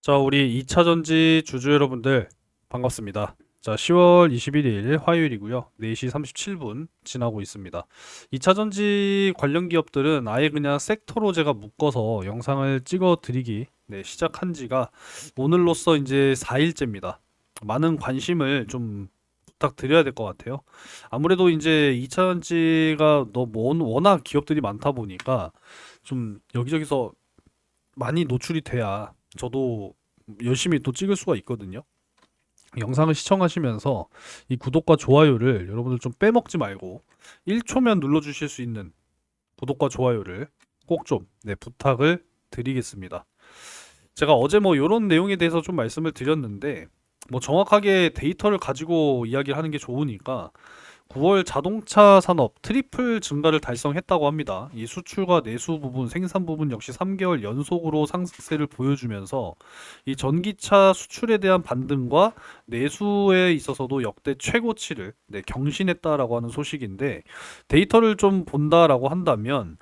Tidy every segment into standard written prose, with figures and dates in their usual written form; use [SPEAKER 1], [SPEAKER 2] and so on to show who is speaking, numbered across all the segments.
[SPEAKER 1] 자, 우리 2차 전지 주주 여러분들 반갑습니다. 자, 10월 21일 화요일이고요. 4시 37분 지나고 있습니다. 2차 전지 관련 기업들은 아예 그냥 섹터로 제가 묶어서 영상을 찍어 드리기 시작한 지가 오늘로써 이제 4일째입니다. 많은 관심을 좀 부탁드려야 될 것 같아요. 아무래도 이제 2차 전지가 워낙 기업들이 많다 보니까 좀 여기저기서 많이 노출이 돼야 저도 열심히 또 찍을 수가 있거든요. 영상을 시청하시면서 이 구독과 좋아요를 여러분들 좀 빼먹지 말고 1초면 눌러주실 수 있는 구독과 좋아요를 꼭 좀 부탁을 드리겠습니다. 제가 어제 뭐 이런 내용에 대해서 좀 말씀을 드렸는데 뭐 정확하게 데이터를 가지고 이야기를 하는 게 좋으니까 9월 자동차 산업 트리플 증가를 달성했다고 합니다. 이 수출과 내수 부분, 생산 부분 역시 3개월 연속으로 상승세를 보여주면서 이 전기차 수출에 대한 반등과 내수에 있어서도 역대 최고치를 경신했다라고 하는 소식인데 데이터를 좀 본다라고 한다면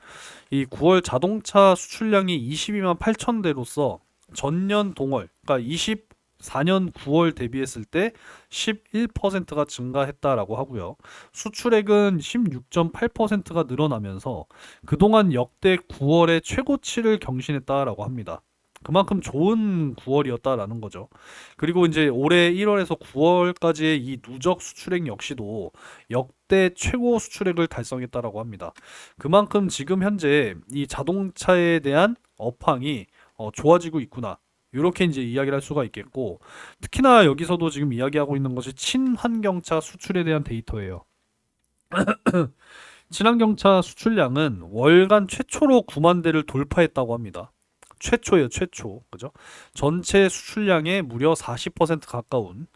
[SPEAKER 1] 이 9월 자동차 수출량이 22만 8천 대로서 전년 동월, 그러니까 24년 9월 대비했을 때 11%가 증가했다라고 하고요. 수출액은 16.8%가 늘어나면서 그동안 역대 9월의 최고치를 경신했다라고 합니다. 그만큼 좋은 9월이었다라는 거죠. 그리고 이제 올해 1월에서 9월까지의 이 누적 수출액 역시도 역대 최고 수출액을 달성했다라고 합니다. 그만큼 지금 현재 이 자동차에 대한 업황이 좋아지고 있구나. 이렇게 이제 이야기를 할 수가 있겠고, 특히나 여기서도 지금 이야기하고 있는 것이 친환경차 수출에 대한 데이터예요. 친환경차 수출량은 월간 최초로 9만 대를 돌파했다고 합니다. 최초예요, 최초. 그죠? 전체 수출량의 무려 40% 가까운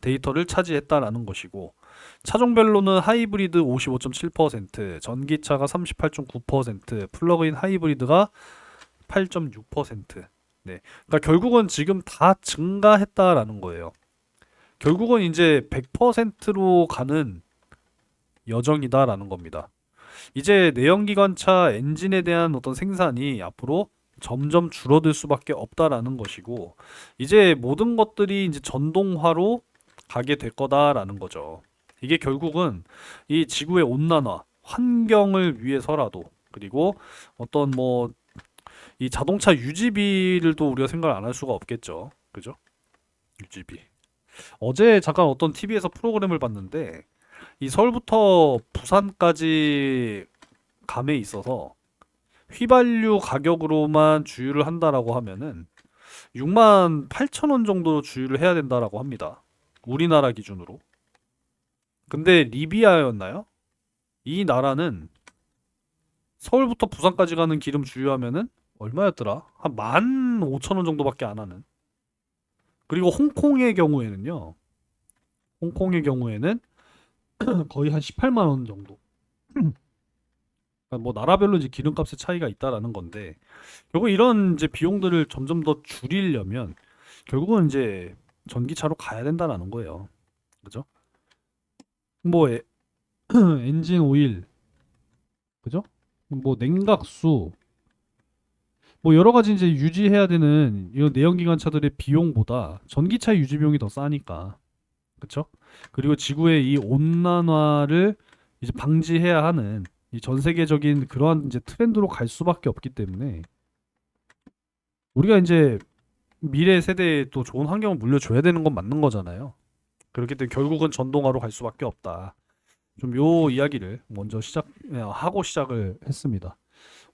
[SPEAKER 1] 데이터를 차지했다라는 것이고, 차종별로는 하이브리드 55.7%, 전기차가 38.9%, 플러그인 하이브리드가 8.6%. 네. 그러니까 결국은 지금 다 증가했다라는 거예요. 결국은 이제 100%로 가는 여정이다라는 겁니다. 이제 내연기관차 엔진에 대한 어떤 생산이 앞으로 점점 줄어들 수밖에 없다라는 것이고, 이제 모든 것들이 이제 전동화로 가게 될 거다라는 거죠. 이게 결국은 이 지구의 온난화, 환경을 위해서라도, 그리고 어떤 뭐 이 자동차 유지비를 또 우리가 생각을 안 할 수가 없겠죠. 그죠? 유지비. 어제 잠깐 어떤 TV에서 프로그램을 봤는데 이 서울부터 부산까지 감에 있어서 휘발유 가격으로만 주유를 한다라고 하면은 6만 8천 원 정도 주유를 해야 된다라고 합니다. 우리나라 기준으로. 근데 리비아였나요? 이 나라는 서울부터 부산까지 가는 기름 주유하면은 얼마였더라? 한 15,000원 정도밖에 안 하는. 그리고 홍콩의 경우에는 거의 한 18만 원 정도. 그러니까 뭐 나라별로 이제 기름값의 차이가 있다라는 건데 결국 이런 이제 비용들을 점점 더 줄이려면 결국은 이제 전기차로 가야 된다라는 거예요. 그죠? 뭐 엔진 오일, 그죠? 뭐 냉각수, 뭐 여러 가지 이제 유지해야 되는 이런 내연기관차들의 비용보다 전기차 유지 비용이 더 싸니까. 그쵸? 그리고 지구의 이 온난화를 이제 방지해야 하는 이 전 세계적인 그러한 이제 트렌드로 갈 수밖에 없기 때문에 우리가 이제 미래 세대에 또 좋은 환경을 물려줘야 되는 건 맞는 거잖아요. 그렇기 때문에 결국은 전동화로 갈 수밖에 없다. 좀 요 이야기를 먼저 하고 시작을 했습니다.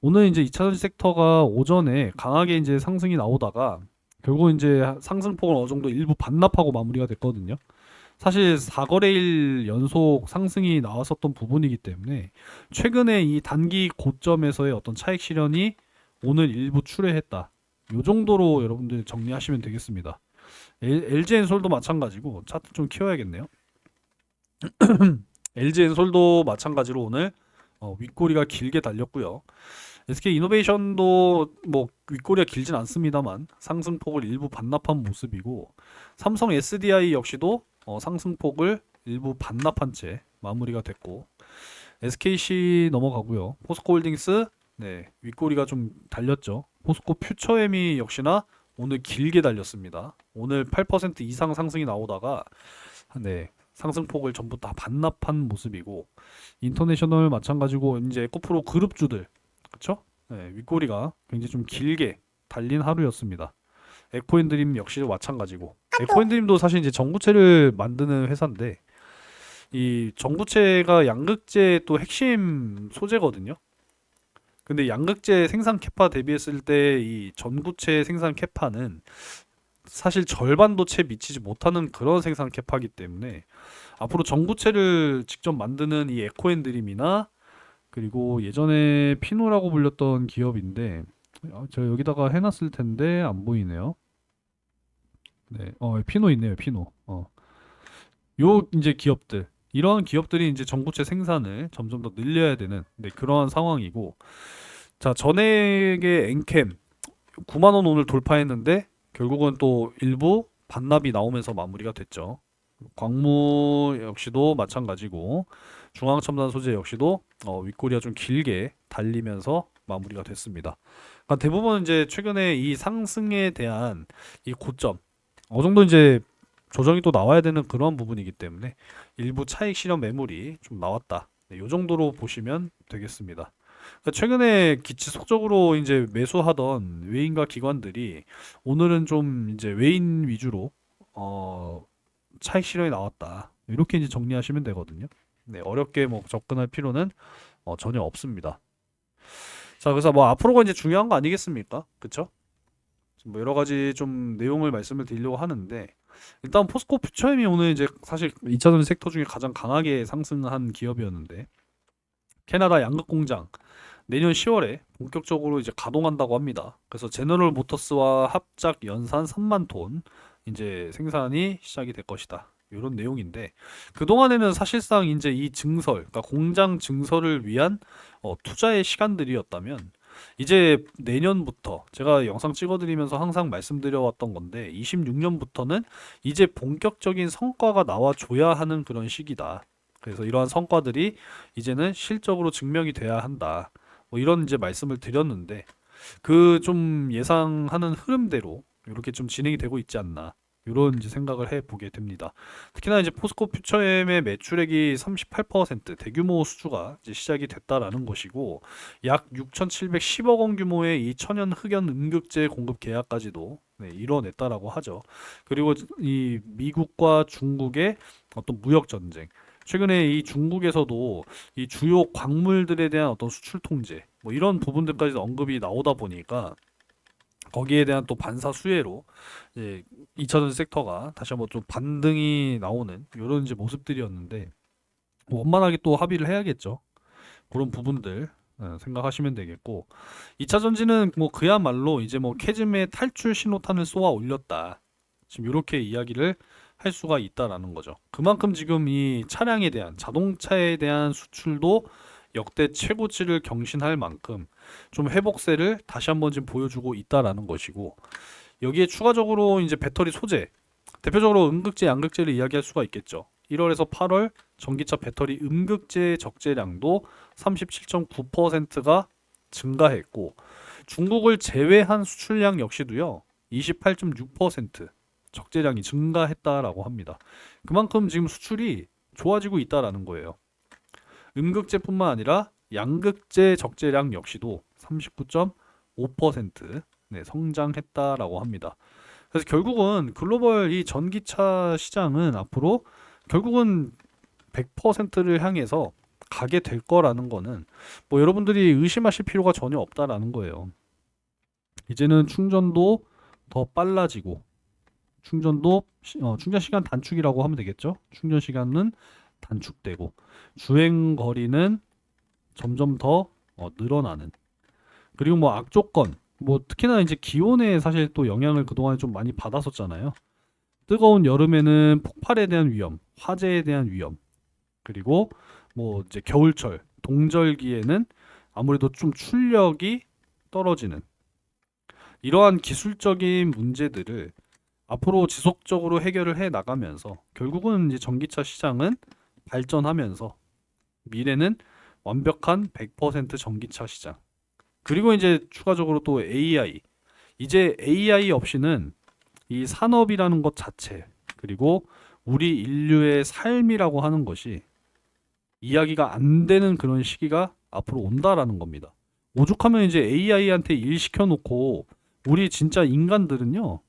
[SPEAKER 1] 오늘 이제 2차전지 섹터가 오전에 강하게 이제 상승이 나오다가 결국 이제 상승폭은 어느 정도 일부 반납하고 마무리가 됐거든요. 사실 4거래일 연속 상승이 나왔었던 부분이기 때문에 최근에 이 단기 고점에서의 어떤 차익 실현이 오늘 일부 출회했다. 요 정도로 여러분들 정리하시면 되겠습니다. LG엔솔도 마찬가지고 차트 좀 키워야겠네요. LG엔솔도 마찬가지로 오늘 윗꼬리가 길게 달렸고요. SK이노베이션도 뭐 윗꼬리가 길진 않습니다만 상승폭을 일부 반납한 모습이고 삼성 SDI 역시도 상승폭을 일부 반납한 채 마무리가 됐고 SKC 넘어가고요. 포스코홀딩스 윗꼬리가 좀 달렸죠. 포스코 퓨처엠이 역시나 오늘 길게 달렸습니다. 오늘 8% 이상 상승이 나오다가 네, 상승폭을 전부 다 반납한 모습이고 인터내셔널 마찬가지고 이제 에코프로 그룹주들 그쵸? 네, 윗꼬리가 굉장히 좀 길게 달린 하루였습니다. 에코앤드림 역시 마찬가지고 에코앤드림도 사실 이제 전구체를 만드는 회사인데 이 전구체가 양극재 또 핵심 소재거든요. 근데 양극재 생산 캐파 대비했을 때 이 전구체 생산 캐파는 사실 절반도 채 미치지 못하는 그런 생산 캐파이기 때문에 앞으로 전구체를 직접 만드는 이 에코앤드림이나 그리고 예전에 피노라고 불렸던 기업인데 저 여기다가 해놨을 텐데 안 보이네요. 네, 피노 있네요, 피노. 요 이제 기업들 이런 기업들이 이제 전구체 생산을 점점 더 늘려야 되는 네, 그러한 상황이고 자 전액의 엔캠 9만 원 오늘 돌파했는데 결국은 또 일부 반납이 나오면서 마무리가 됐죠. 광무 역시도 마찬가지고 중앙첨단 소재 역시도 윗꼬리가 좀 길게 달리면서 마무리가 됐습니다. 그러니까 대부분 이제 최근에 이 상승에 대한 이 고점 어느 정도 이제 조정이 또 나와야 되는 그런 부분이기 때문에 일부 차익 실현 매물이 좀 나왔다. 네, 이 정도로 보시면 되겠습니다. 그러니까 최근에 기치 속적으로 이제 매수하던 외인과 기관들이 오늘은 좀 이제 외인 위주로 차익 실현이 나왔다. 이렇게 이제 정리하시면 되거든요. 네, 어렵게 뭐 접근할 필요는 전혀 없습니다. 자, 그래서 뭐 앞으로가 이제 중요한 거 아니겠습니까? 그쵸? 뭐 여러 가지 좀 내용을 말씀을 드리려고 하는데 일단 포스코 퓨처엠이 오늘 이제 사실 2차전 섹터 중에 가장 강하게 상승한 기업이었는데 캐나다 양극 공장 내년 10월에 본격적으로 이제 가동한다고 합니다. 그래서 제너럴 모터스와 합작 연산 3만 톤 이제 생산이 시작이 될 것이다. 이런 내용인데 그동안에는 사실상 이제 이 증설, 그러니까 공장 증설을 위한 투자의 시간들이었다면 이제 내년부터 제가 영상 찍어드리면서 항상 말씀드려왔던 건데 26년부터는 이제 본격적인 성과가 나와줘야 하는 그런 시기다. 그래서 이러한 성과들이 이제는 실적으로 증명이 돼야 한다. 뭐 이런 이제 말씀을 드렸는데 그 좀 예상하는 흐름대로 이렇게 좀 진행이 되고 있지 않나 이런 이제 생각을 해보게 됩니다. 특히나 이제 포스코 퓨처엠의 매출액이 38% 대규모 수주가 이제 시작이 됐다라는 것이고 약 6,710억 원 규모의 이 천연 흑연 음극재 공급 계약까지도 네, 이뤄냈다라고 하죠. 그리고 이 미국과 중국의 어떤 무역 전쟁 최근에 이 중국에서도 이 주요 광물들에 대한 어떤 수출 통제 뭐 이런 부분들까지 언급이 나오다 보니까 거기에 대한 또 반사 수혜로 이제 2차전 섹터가 다시 한번 좀 반등이 나오는 이런 이제 모습들이었는데 뭐 원만하게 또 합의를 해야겠죠. 그런 부분들 생각하시면 되겠고 2차 전지는 뭐 그야말로 이제 뭐 캐즘의 탈출 신호탄을 쏘아 올렸다. 지금 이렇게 이야기를 할 수가 있다라는 거죠. 그만큼 지금 이 차량에 대한 자동차에 대한 수출도 역대 최고치를 경신할 만큼 좀 회복세를 다시 한번 지금 보여주고 있다라는 것이고 여기에 추가적으로 이제 배터리 소재 대표적으로 음극재, 양극재를 이야기할 수가 있겠죠. 1월에서 8월 전기차 배터리 음극재 적재량도 37.9%가 증가했고 중국을 제외한 수출량 역시도요 28.6% 적재량이 증가했다라고 합니다. 그만큼 지금 수출이 좋아지고 있다라는 거예요. 음극재뿐만 아니라 양극재 적재량 역시도 39.5% 네, 성장했다라고 합니다. 그래서 결국은 글로벌 이 전기차 시장은 앞으로 결국은 100%를 향해서 가게 될 거라는 거는 뭐 여러분들이 의심하실 필요가 전혀 없다라는 거예요. 이제는 충전도 더 빨라지고 충전 시간 단축이라고 하면 되겠죠. 충전 시간은 단축되고 주행 거리는 점점 더 늘어나는 그리고 뭐 악조건 뭐 특히나 이제 기온에 사실 또 영향을 그동안 좀 많이 받았었잖아요. 뜨거운 여름에는 폭발에 대한 위험, 화재에 대한 위험, 그리고 뭐 이제 겨울철, 동절기에는 아무래도 좀 출력이 떨어지는 이러한 기술적인 문제들을 앞으로 지속적으로 해결을 해 나가면서 결국은 이제 전기차 시장은 발전하면서 미래는 완벽한 100% 전기차 시장. 그리고 이제 추가적으로 또 AI 이제 AI 없이는 이 산업이라는 것 자체, 그리고 우리 인류의 삶이라고 하는 것이 이야기가 안 되는 그런 시기가 앞으로 온다라는 겁니다. 오죽하면 이제 AI한테 일 시켜놓고 우리 진짜 인간들은요,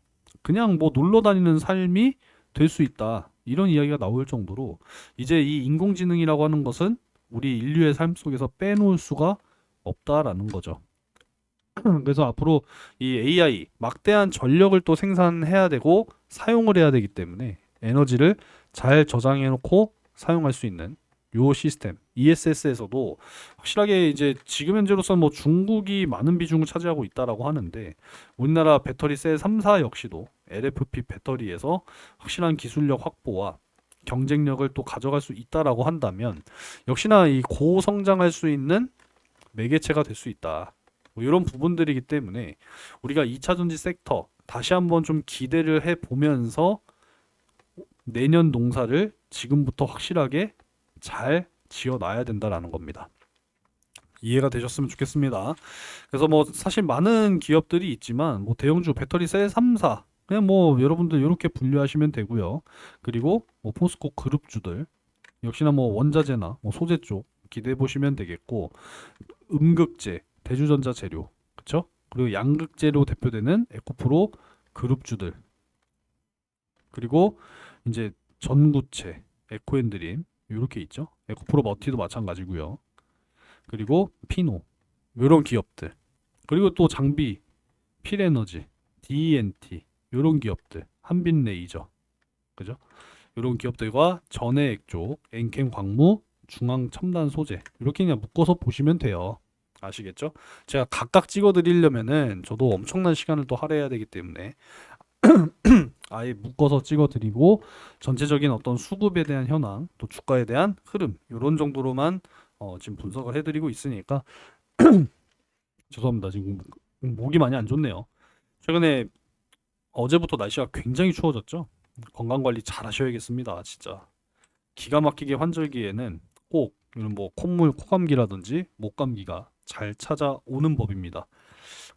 [SPEAKER 1] 그냥 뭐 놀러 다니는 삶이 될 수 있다. 이런 이야기가 나올 정도로 이제 이 인공지능이라고 하는 것은 우리 인류의 삶 속에서 빼놓을 수가 없다라는 거죠. 그래서 앞으로 이 AI 막대한 전력을 또 생산해야 되고 사용을 해야 되기 때문에 에너지를 잘 저장해 놓고 사용할 수 있는 요 시스템 ESS에서도 확실하게 이제 지금 현재로서 뭐 중국이 많은 비중을 차지하고 있다라고 하는데 우리나라 배터리 셀 3사 역시도 LFP 배터리에서 확실한 기술력 확보와 경쟁력을 또 가져갈 수 있다라고 한다면 역시나 이 고성장할 수 있는 매개체가 될 수 있다. 뭐 이런 부분들이기 때문에 우리가 2차 전지 섹터 다시 한번 좀 기대를 해 보면서 내년 농사를 지금부터 확실하게 잘 지어 놔야 된다라는 겁니다. 이해가 되셨으면 좋겠습니다. 그래서 뭐 사실 많은 기업들이 있지만 뭐 대형주 배터리 셀 3사 그냥 뭐 여러분들 이렇게 분류하시면 되고요. 그리고 뭐 포스코 그룹주들 역시나 뭐 원자재나 뭐 소재 쪽 기대해 보시면 되겠고 음극재, 대주전자 재료, 그쵸? 그리고 양극재로 대표되는 에코프로 그룹주들, 그리고 이제 전구체, 에코앤드림 이렇게 있죠. 에코프로 머티도 마찬가지고요. 그리고 피노 이런 기업들, 그리고 또 장비, 필에너지, DENT 이런 기업들, 한빛레이저, 그죠? 이런 기업들과 전해액 쪽, 엔캠 광무, 중앙 첨단 소재 이렇게 그냥 묶어서 보시면 돼요. 아시겠죠? 제가 각각 찍어 드리려면은 저도 엄청난 시간을 또 할애해야 되기 때문에 아예 묶어서 찍어 드리고 전체적인 어떤 수급에 대한 현황, 또 주가에 대한 흐름 이런 정도로만 지금 분석을 해 드리고 있으니까 죄송합니다. 지금 목이 많이 안 좋네요. 최근에 어제부터 날씨가 굉장히 추워졌죠? 건강 관리 잘 하셔야겠습니다. 진짜. 기가 막히게 환절기에는 꼭 이런 뭐 콧물, 코감기라든지 목감기가 잘 찾아오는 법입니다.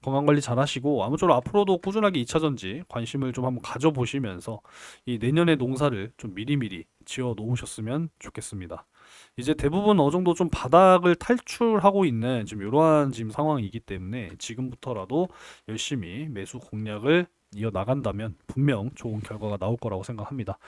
[SPEAKER 1] 건강 관리 잘 하시고 아무쪼록 앞으로도 꾸준하게 2차 전지 관심을 좀 한번 가져보시면서 이 내년의 농사를 좀 미리미리 지어 놓으셨으면 좋겠습니다. 이제 대부분 어느 정도 좀 바닥을 탈출하고 있는 지금 이러한 지금 상황이기 때문에 지금부터라도 열심히 매수 공략을 이어 나간다면 분명 좋은 결과가 나올 거라고 생각합니다.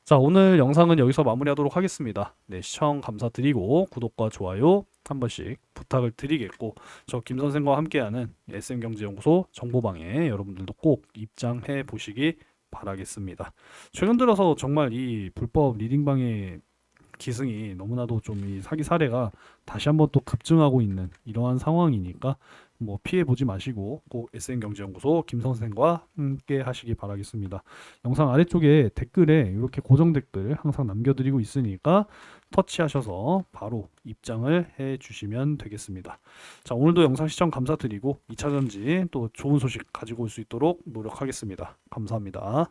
[SPEAKER 1] 자, 오늘 영상은 여기서 마무리하도록 하겠습니다. 네, 시청 감사드리고 구독과 좋아요 한 번씩 부탁을 드리겠고 저 김 선생과 함께하는 SM경제연구소 정보방에 여러분들도 꼭 입장해 보시기 바라겠습니다. 최근 들어서 정말 이 불법 리딩방의 기승이 너무나도 좀 이 사기 사례가 다시 한번 또 급증하고 있는 이러한 상황이니까 뭐 피해 보지 마시고 꼭 SM경제연구소 김 선생과 함께 하시기 바라겠습니다. 영상 아래쪽에 댓글에 이렇게 고정 댓글 항상 남겨드리고 있으니까 터치하셔서 바로 입장을 해 주시면 되겠습니다. 자, 오늘도 영상 시청 감사드리고 2차전지 또 좋은 소식 가지고 올 수 있도록 노력하겠습니다. 감사합니다.